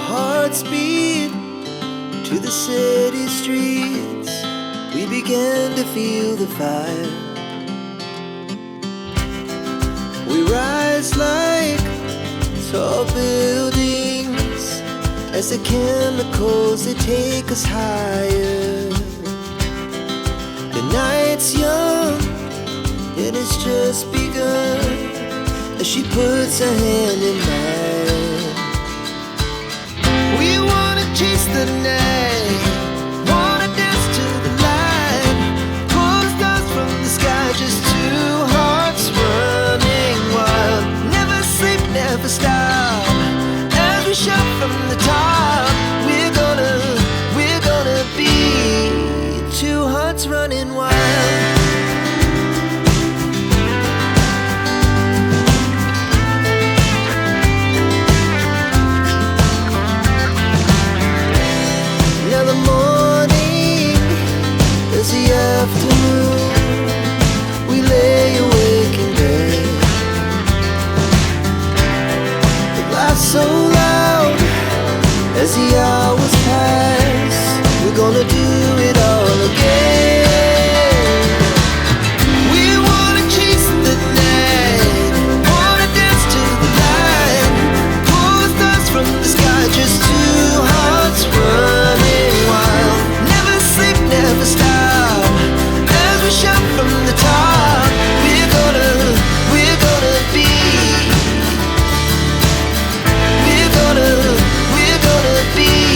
hearts beat to the city streets. We began to feel the fire. We rise like tall buildings as the chemicals, they take us higher. The night's young and it's just begun as she puts her hand in mine. We wanna chase the night, wanna dance to the light, pull the stars from the sky, just two hearts running wild. Never sleep, never stop, as we shout from the top. We're gonna be two hearts running wild. Now the morning is the afternoon. We lay awake in bed. The laughs so loud as the hours pass. We're gonna do it all again. We wanna chase the night, wanna dance to the light, pull the stars from the sky, just two hearts running wild. Never sleep, never stop, as we shout from the top. We're gonna be, we're gonna be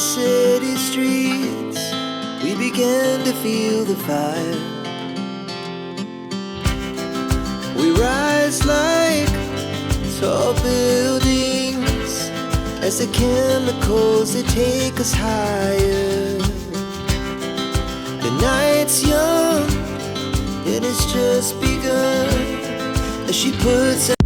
city streets, we began to feel the fire. We rise like tall buildings as the chemicals they take us higher. The night's young, it has just begun as she puts